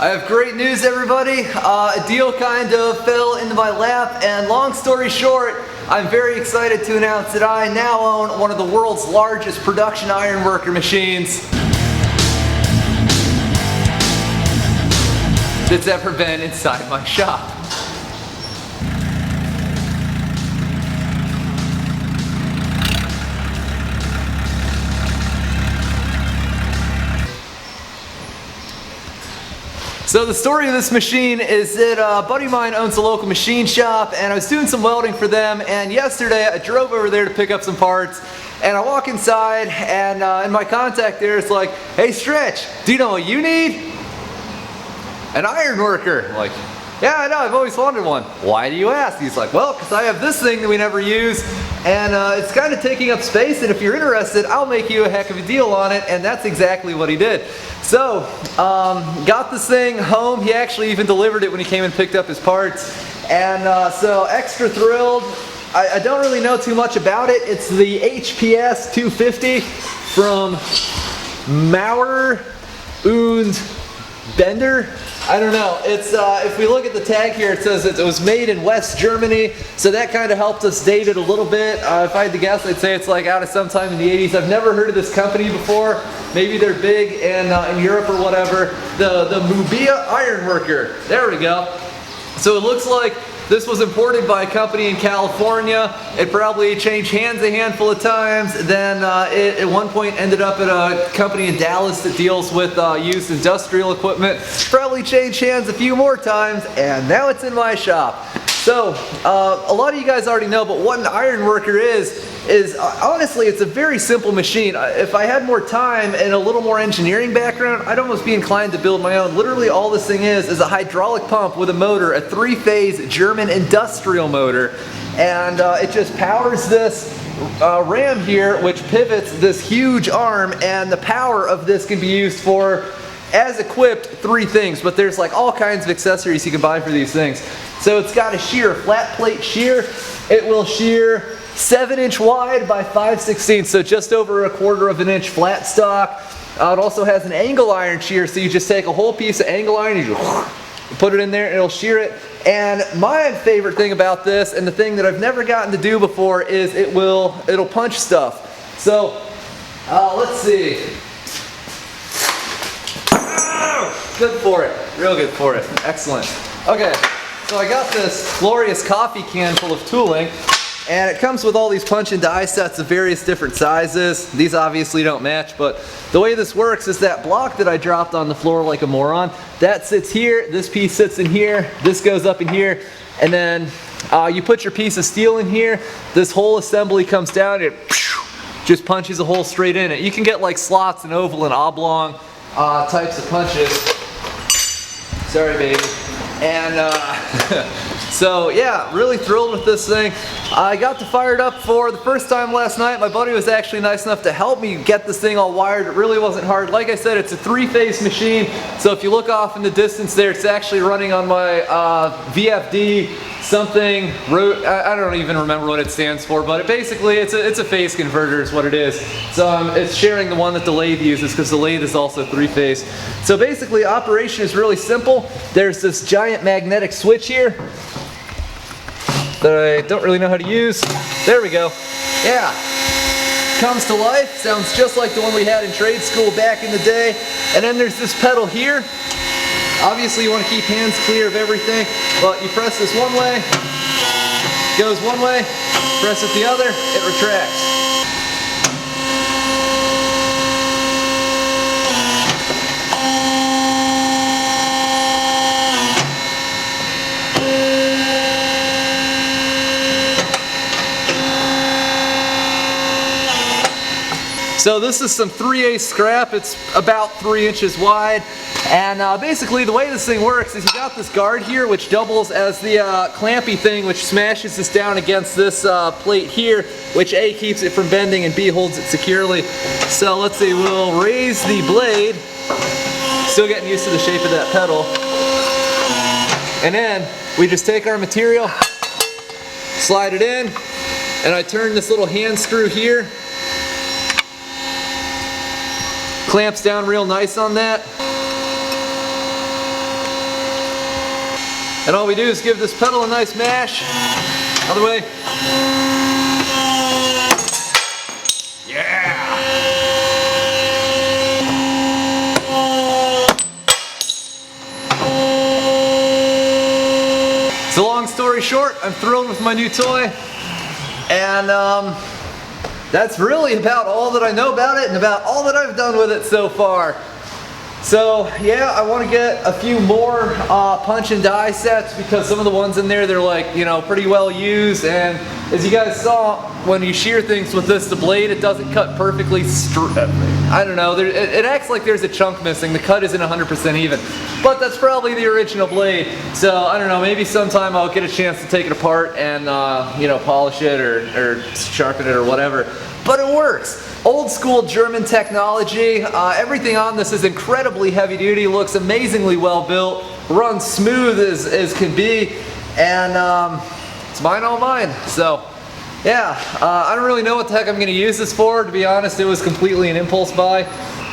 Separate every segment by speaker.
Speaker 1: I have great news, everybody. A deal kind of fell into my lap, and long story short, I'm very excited to announce that I now own one of the world's largest production ironworker machines that's ever been inside my shop. So the story of this machine is that a buddy of mine owns a local machine shop, and I was doing some welding for them, and yesterday I drove over there to pick up some parts, and I walk inside, and in my contact there it's like, "Hey Stretch, do you know what you need?" "An iron worker." I'm like, "Yeah, I know, I've always wanted one." "Why do you ask?" He's like, "Well, because I have this thing that we never use, and it's kind of taking up space, and if you're interested, I'll make you a heck of a deal on it." And that's exactly what he did. So, got this thing home. He actually even delivered it when he came and picked up his parts. And so, extra thrilled. I don't really know too much about it. It's the HPS 250 from Maurer und Bender. I don't know. It's if we look at the tag here, it says it was made in West Germany, so that kind of helped us date it a little bit. If I had to guess, I'd say it's like out of sometime in the 80s. I've never heard of this company before. Maybe they're big in Europe or whatever. The Mubia Ironworker. There we go. So it looks like this was imported by a company in California. It probably changed hands a handful of times. Then it at one point ended up at a company in Dallas that deals with used industrial equipment. Probably changed hands a few more times, and now it's in my shop. So a lot of you guys already know, but what an iron worker is honestly, it's a very simple machine. If I had more time and a little more engineering background, I'd almost be inclined to build my own. Literally all this thing is a hydraulic pump with a motor, a 3-phase German industrial motor, and it just powers this ram here, which pivots this huge arm, and the power of this can be used for, as equipped, 3 things, but there's like all kinds of accessories you can buy for these things. So it's got a shear, flat plate shear. It will shear 7-inch wide by 5/16, so just over 1/4 of an inch flat stock. It also has an angle iron shear, so you just take a whole piece of angle iron, you put it in there, and it'll shear it. And my favorite thing about this, and the thing that I've never gotten to do before, is it'll punch stuff. So let's see. Good for it, real good for it, excellent. Okay, so I got this glorious coffee can full of tooling, and it comes with all these punch and die sets of various different sizes. These obviously don't match, but the way this works is that block that I dropped on the floor like a moron, that sits here, this piece sits in here, this goes up in here, and then you put your piece of steel in here, this whole assembly comes down, it just punches a hole straight in it. You can get like slots and oval and oblong types of punches. Sorry, baby. And so yeah, really thrilled with this thing. I got to fire it up for the first time last night. My buddy was actually nice enough to help me get this thing all wired. It really wasn't hard. Like I said, it's a 3-phase machine. So if you look off in the distance there, it's actually running on my VFD something. I don't even remember what it stands for, but basically it's a phase converter is what it is. So it's sharing the one that the lathe uses, because the lathe is also 3-phase. So basically operation is really simple. There's this giant magnetic switch here that I don't really know how to use. There we go. Yeah. Comes to life. Sounds just like the one we had in trade school back in the day. And then there's this pedal here. Obviously you want to keep hands clear of everything, but you press this one way, goes one way, press it the other, it retracts. So this is some 3/8 scrap. It's about 3 inches wide. And basically the way this thing works is you got this guard here which doubles as the clampy thing, which smashes this down against this plate here, which A, keeps it from bending, and B, holds it securely. So let's see, we'll raise the blade. Still getting used to the shape of that pedal. And then we just take our material, slide it in, and I turn this little hand screw here. Clamps down real nice on that. And all we do is give this pedal a nice mash. Other way. Yeah! So long story short, I'm thrilled with my new toy. And that's really about all that I know about it and about all that I've done with it so far. So yeah, I want to get a few more punch and die sets because some of the ones in there, they're like, you know, pretty well used. And as you guys saw, when you shear things with this, the blade, it doesn't cut perfectly straight. I don't know, it acts like there's a chunk missing. The cut isn't 100% even, but that's probably the original blade. So I don't know, maybe sometime I'll get a chance to take it apart and you know, polish it or sharpen it or whatever. But it works. Old school German technology. Everything on this is incredibly heavy duty, looks amazingly well built, runs smooth as can be, and it's mine, all mine. So yeah, I don't really know what the heck I'm going to use this for. To be honest, it was completely an impulse buy,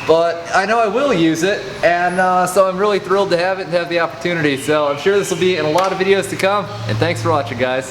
Speaker 1: but I know I will use it, and so I'm really thrilled to have it and have the opportunity. So I'm sure this will be in a lot of videos to come, and thanks for watching, guys.